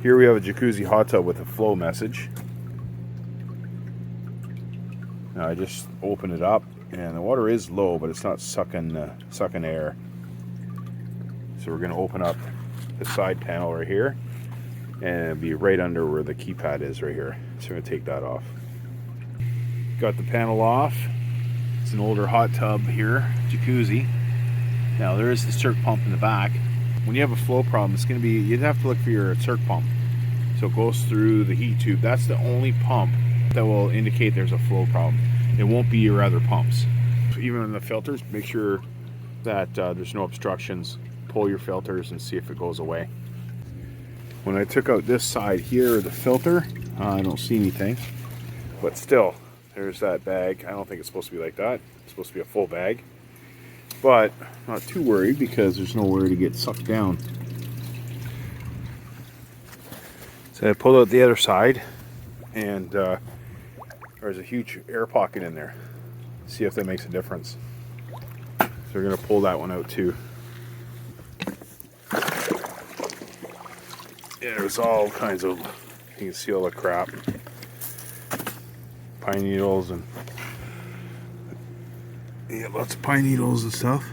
Here we have a jacuzzi hot tub with a FLO message. Now I just open it up, and the water is low, but it's not sucking air. So we're going to open up the side panel right here, and it'll be right under where the keypad is right here. So we're going to take that off. Got the panel off. It's an older hot tub here, jacuzzi. Now there is the circ pump in the back. When you have a flow problem, it's going to be, you'd have to look for your circ pump. So it goes through the heat tube. That's the only pump that will indicate there's a flow problem. It won't be your other pumps. So even in the filters, make sure that there's no obstructions. Pull your filters and see if it goes away. When I took out this side here, the filter, I don't see anything. But still, there's that bag. I don't think it's supposed to be like that. It's supposed to be a full bag. But not too worried because there's nowhere to get sucked down. So I pulled out the other side, and there's a huge air pocket in there. See if that makes a difference. So we're going to pull that one out too. Yeah, there's all kinds of, you can see all the crap. Pine needles and lots of pine needles and stuff.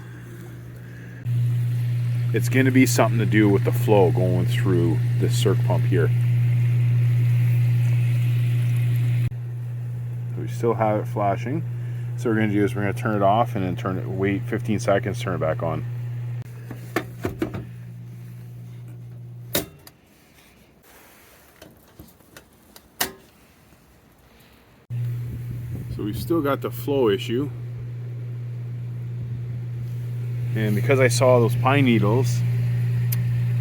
It's going to be something to do with the flow going through this circ pump here. We still have it flashing. So what we're going to do is we're going to turn it off and then wait 15 seconds, turn it back on. So we've still got the flow issue. And because I saw those pine needles,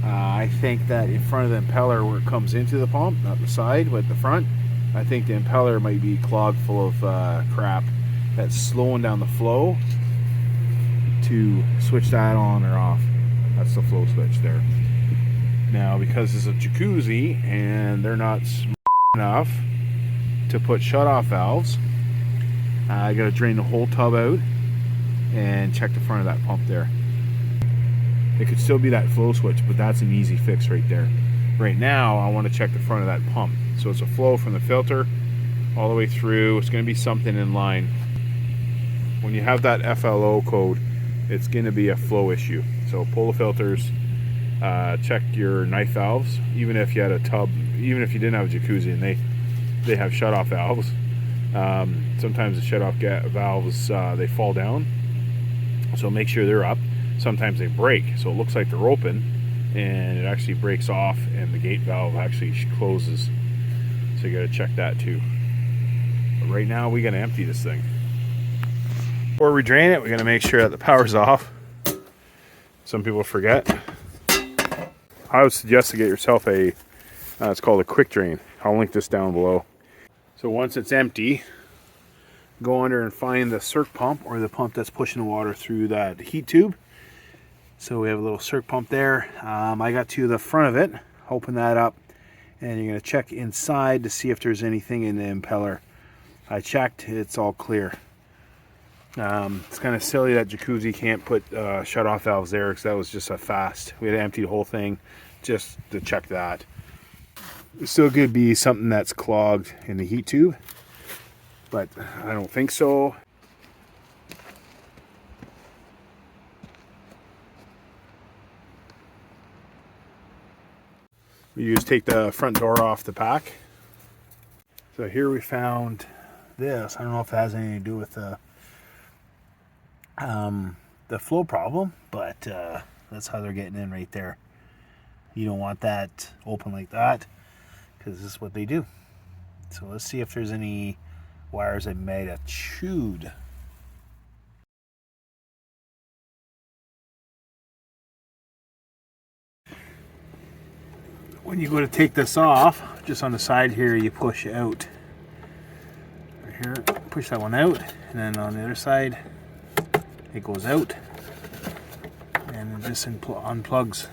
I think that in front of the impeller where it comes into the pump, not the side, but the front, I think the impeller might be clogged full of crap that's slowing down the flow to switch that on or off. That's the flow switch there. Now, because it's a jacuzzi and they're not smart enough to put shut-off valves, I got to drain the whole tub out and check the front of that pump there. It could still be that flow switch, but that's an easy fix right there. Right now, I want to check the front of that pump. So it's a flow from the filter all the way through. It's going to be something in line. When you have that FLO code, it's going to be a flow issue. So pull the filters, check your knife valves. Even if you had a tub, even if you didn't have a jacuzzi and they have shut-off valves, sometimes the shut-off valves, they fall down. So make sure they're up. Sometimes they break, so it looks like they're open, and it actually breaks off, and the gate valve actually closes. So you got to check that too. But right now, we got to empty this thing. Before we drain it, we're going to make sure that the power's off. Some people forget. I would suggest to get yourself a, it's called a quick drain. I'll link this down below. So once it's empty, go under and find the circ pump, or the pump that's pushing the water through that heat tube. So we have a little circ pump there. I got to the front of it, open that up, and you're going to check inside to see if there's anything in the impeller. I checked, it's all clear. It's kind of silly that Jacuzzi can't put shut-off valves there, because that was just a fast. We had to empty the whole thing just to check that. It still could be something that's clogged in the heat tube, but I don't think so. You just take the front door off the pack. So here we found this. I don't know if it has anything to do with the flow problem, but that's how they're getting in right there. You don't want that open like that, because this is what they do. So let's see if there's any wires that might have chewed. When you go to take this off, just on the side here, you push out. Right here, push that one out, and then on the other side, it goes out, and it just unplugs.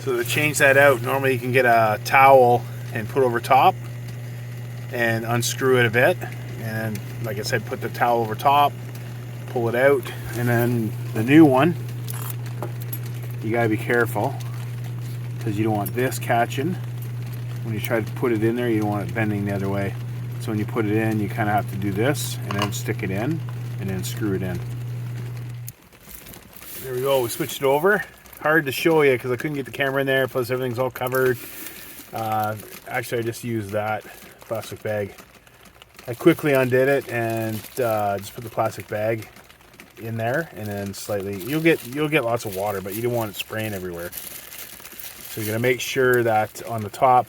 So to change that out, normally you can get a towel and put over top and unscrew it a bit, and like I said, put the towel over top, pull it out, and then the new one, you gotta be careful because you don't want this catching. When you try to put it in there, you don't want it bending the other way. So when you put it in, you kind of have to do this and then stick it in and then screw it in. There we go, we switched it over. Hard to show you because I couldn't get the camera in there, plus everything's all covered. Actually, I just used that plastic bag. I quickly undid it and just put the plastic bag in there, and then slightly, you'll get lots of water, but you don't want it spraying everywhere. So you're gonna make sure that on the top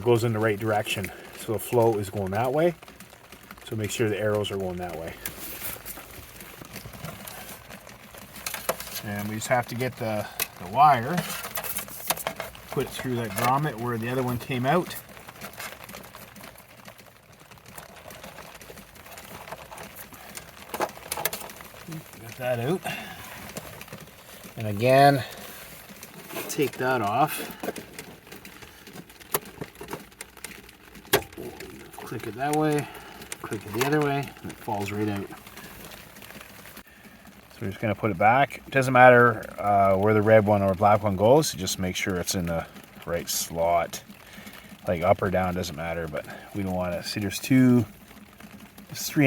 goes in the right direction. So the flow is going that way. So make sure the arrows are going that way. And we just have to get the wire, put it through that grommet where the other one came out. Get that out. And again, take that off. Click it that way, click it the other way, and it falls right out. So we're just going to put it back. It doesn't matter where the red one or black one goes, just make sure it's in the right slot. Like up or down, doesn't matter, but we don't want to see there's 3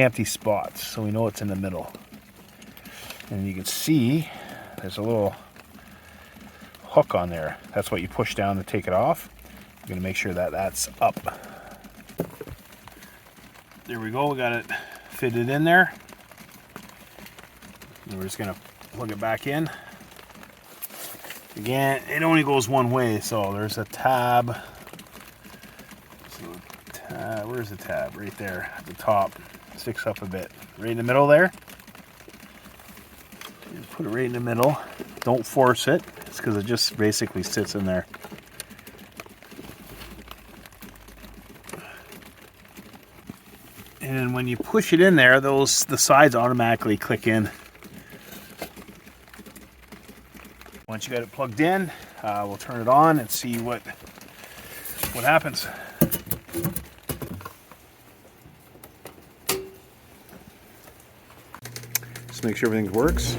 empty spots, so we know it's in the middle. And you can see there's a little hook on there. That's what you push down to take it off. You're going to make sure that that's up. There we go, we got it fitted in there. And we're just gonna plug it back in. Again, it only goes one way, so there's a tab. So where's the tab? Right there at the top. Sticks up a bit. Right in the middle there. Just put it right in the middle. Don't force it. It's because it just basically sits in there. And when you push it in there, the sides automatically click in. Once you got it plugged in, we'll turn it on and see what happens. Just make sure everything works.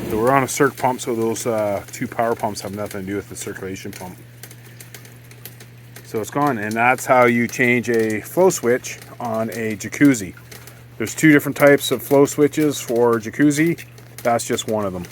So we're on a circ pump, so those 2 power pumps have nothing to do with the circulation pump. So it's gone, and that's how you change a flow switch on a jacuzzi. There's 2 different types of flow switches for jacuzzi. That's just one of them.